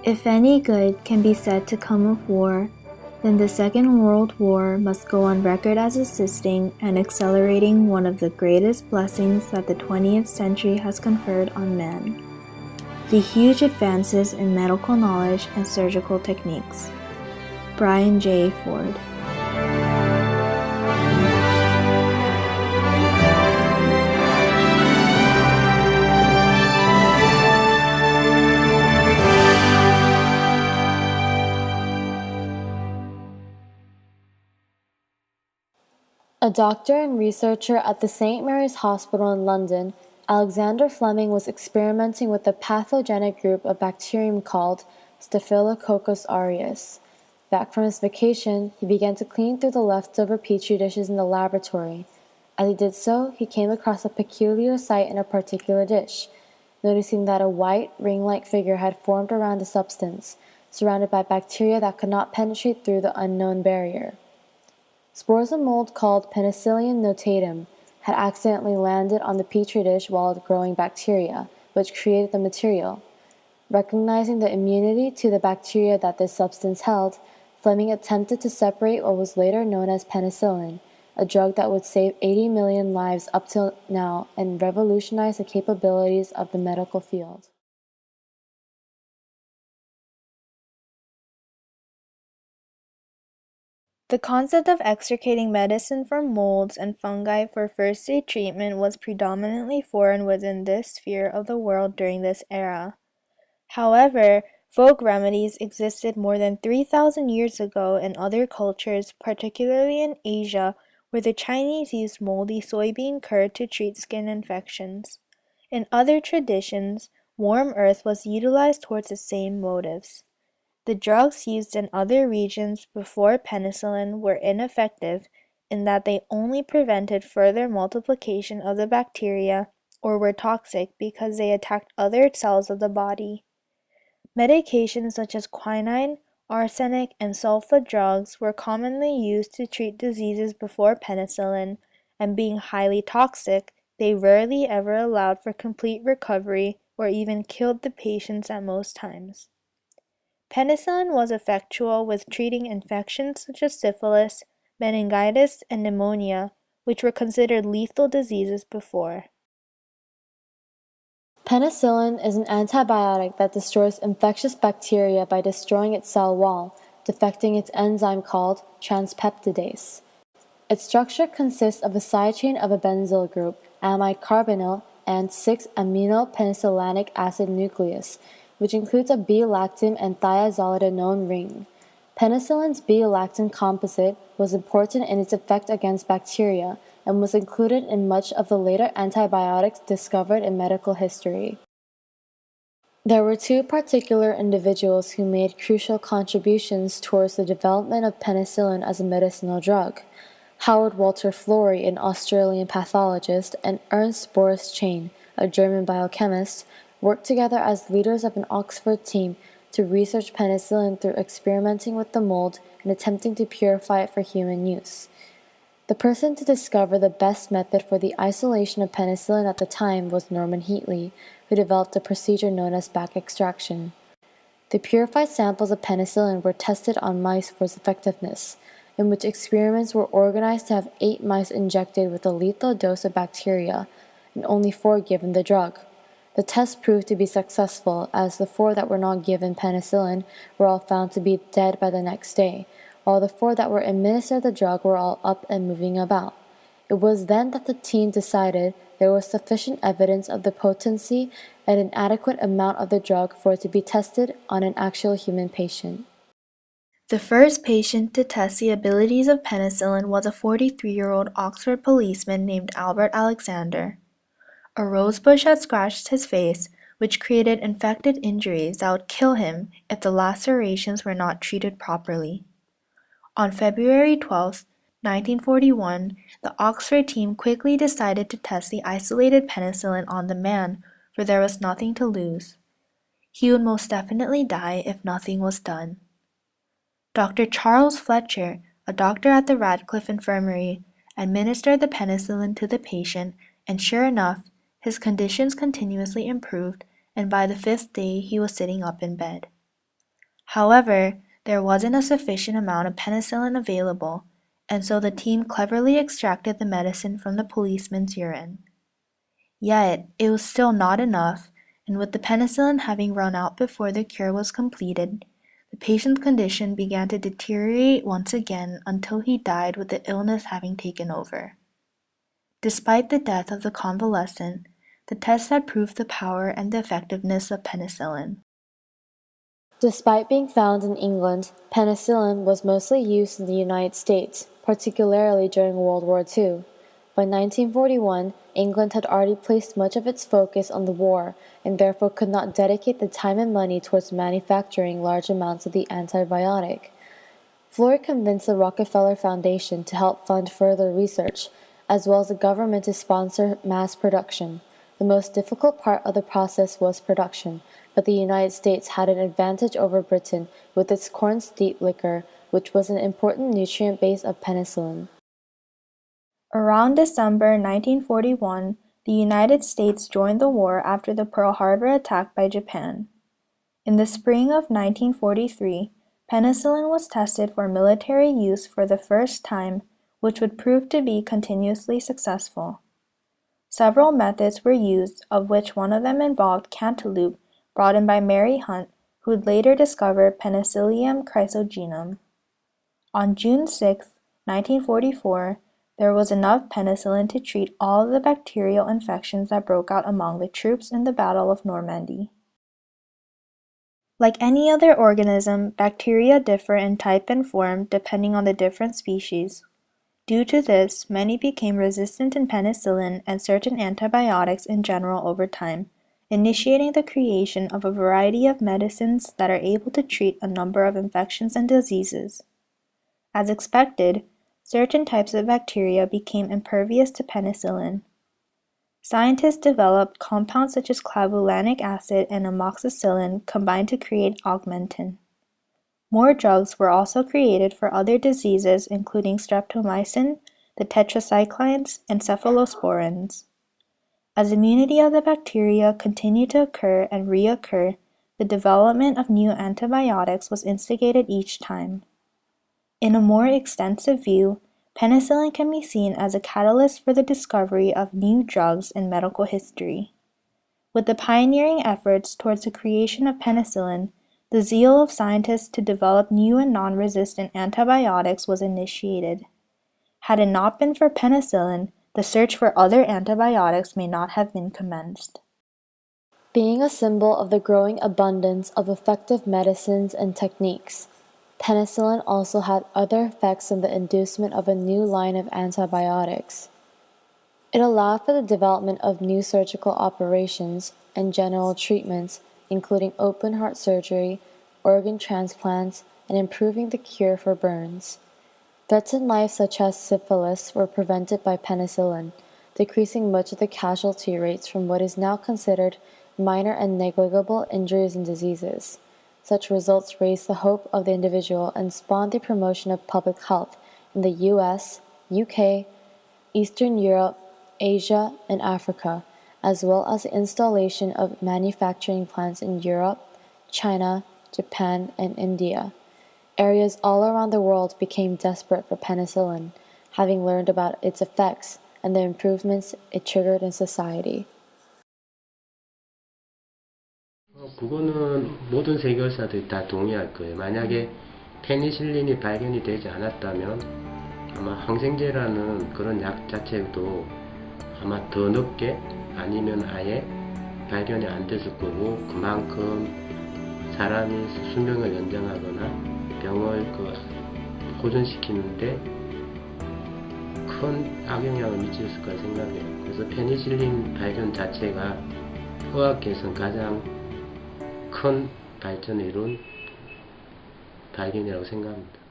If any good can be said to come of war, then the Second World War must go on record as assisting and accelerating one of the greatest blessings that the 20th century has conferred on man: the huge advances in medical knowledge and surgical techniques. Brian J. Ford. A doctor and researcher at the St. Mary's Hospital in London, Alexander Fleming was experimenting with a pathogenic group of bacterium called Staphylococcus aureus. Back from his vacation, he began to clean through the leftover petri dishes in the laboratory. As he did so, he came across a peculiar sight in a particular dish, noticing that a white, ring-like figure had formed around the substance, surrounded by bacteria that could not penetrate through the unknown barrier. Spores of mold called Penicillin notatum had accidentally landed on the petri dish while growing bacteria, which created the material. Recognizing the immunity to the bacteria that this substance held, Fleming attempted to separate what was later known as penicillin, a drug that would save 80 million lives up till now and revolutionize the capabilities of the medical field. The concept of extricating medicine from molds and fungi for first-aid treatment was predominantly foreign within this sphere of the world during this era. However, folk remedies existed more than 3,000 years ago in other cultures, particularly in Asia, where the Chinese used moldy soybean curd to treat skin infections. In other traditions, warm earth was utilized towards the same motives. The drugs used in other regions before penicillin were ineffective in that they only prevented further multiplication of the bacteria or were toxic because they attacked other cells of the body. Medications such as quinine, arsenic, and sulfa drugs were commonly used to treat diseases before penicillin, and being highly toxic, they rarely ever allowed for complete recovery or even killed the patients at most times. Penicillin was effectual with treating infections such as syphilis, meningitis, and pneumonia, which were considered lethal diseases before. Penicillin is an antibiotic that destroys infectious bacteria by destroying its cell wall, defecting its enzyme called transpeptidase. Its structure consists of a side chain of a benzyl group, amide carbonyl, and 6-aminopenicillinic acid nucleus, which includes a B-lactam and thiazolidinone ring. Penicillin's B-lactam composite was important in its effect against bacteria and was included in much of the later antibiotics discovered in medical history. There were two particular individuals who made crucial contributions towards the development of penicillin as a medicinal drug: Howard Walter Florey, an Australian pathologist, and Ernst Boris Chain, a German biochemist, worked together as leaders of an Oxford team to research penicillin through experimenting with the mold and attempting to purify it for human use. The person to discover the best method for the isolation of penicillin at the time was Norman Heatley, who developed a procedure known as back extraction. The purified samples of penicillin were tested on mice for its effectiveness, in which experiments were organized to have 8 mice injected with a lethal dose of bacteria, and only 4 given the drug. The test proved to be successful, as the 4 that were not given penicillin were all found to be dead by the next day, while the 4 that were administered the drug were all up and moving about. It was then that the team decided there was sufficient evidence of the potency and an adequate amount of the drug for it to be tested on an actual human patient. The first patient to test the abilities of penicillin was a 43-year-old Oxford policeman named Albert Alexander. A rosebush had scratched his face, which created infected injuries that would kill him if the lacerations were not treated properly. On February 12, 1941, the Oxford team quickly decided to test the isolated penicillin on the man, for there was nothing to lose. He would most definitely die if nothing was done. Dr. Charles Fletcher, a doctor at the Radcliffe Infirmary, administered the penicillin to the patient, and sure enough, his conditions continuously improved, and by the 5th day he was sitting up in bed. However, there wasn't a sufficient amount of penicillin available, and so the team cleverly extracted the medicine from the policeman's urine. Yet, it was still not enough, and with the penicillin having run out before the cure was completed, the patient's condition began to deteriorate once again until he died with the illness having taken over. Despite the death of the convalescent, the test had proved the power and the effectiveness of penicillin. Despite being found in England, penicillin was mostly used in the United States, particularly during World War II. By 1941, England had already placed much of its focus on the war and therefore could not dedicate the time and money towards manufacturing large amounts of the antibiotic. Floyd convinced the Rockefeller Foundation to help fund further research, as well as the government to sponsor mass production. The most difficult part of the process was production, but the United States had an advantage over Britain with its corn steep liquor, which was an important nutrient base of penicillin. Around December 1941, the United States joined the war after the Pearl Harbor attack by Japan. In the spring of 1943, penicillin was tested for military use for the first time, which would prove to be continuously successful. Several methods were used, of which one of them involved cantaloupe brought in by Mary Hunt, who would later discover Penicillium chrysogenum. On June 6, 1944, there was enough penicillin to treat all of the bacterial infections that broke out among the troops in the Battle of Normandy. Like any other organism, bacteria differ in type and form depending on the different species. Due to this, many became resistant to penicillin and certain antibiotics in general over time, initiating the creation of a variety of medicines that are able to treat a number of infections and diseases. As expected, certain types of bacteria became impervious to penicillin. Scientists developed compounds such as clavulanic acid and amoxicillin combined to create augmentin. More drugs were also created for other diseases including streptomycin, the tetracyclines, and cephalosporins. As immunity of the bacteria continued to occur and reoccur, the development of new antibiotics was instigated each time. In a more extensive view, penicillin can be seen as a catalyst for the discovery of new drugs in medical history. With the pioneering efforts towards the creation of penicillin, the zeal of scientists to develop new and non-resistant antibiotics was initiated. Had it not been for penicillin, the search for other antibiotics may not have been commenced. Being a symbol of the growing abundance of effective medicines and techniques, penicillin also had other effects in the inducement of a new line of antibiotics. It allowed for the development of new surgical operations and general treatments, including open heart surgery, organ transplants, and improving the cure for burns. Threats in life such as syphilis were prevented by penicillin, decreasing much of the casualty rates from what is now considered minor and negligible injuries and diseases. Such results raised the hope of the individual and spawned the promotion of public health in the US, UK, Eastern Europe, Asia, and Africa, as well as the installation of manufacturing plants in Europe, China, Japan, and India. Areas all around the world became desperate for penicillin, having learned about its effects and the improvements it triggered in society. 그거는 모든 세계 의사들이 다 동의할 거예요. 만약에 페니실린이 발견이 되지 않았다면 아마 항생제라는 그런 약 자체도 아마 더 늦게 아니면 아예 발견이 안 됐을 거고, 그만큼 사람이 수명을 연장하거나 병을 호전시키는데 큰 악영향을 미쳤을 거라 생각해요. 그래서 페니실린 발견 자체가 의학계에서는 가장 큰 발전을 이룬 발견이라고 생각합니다.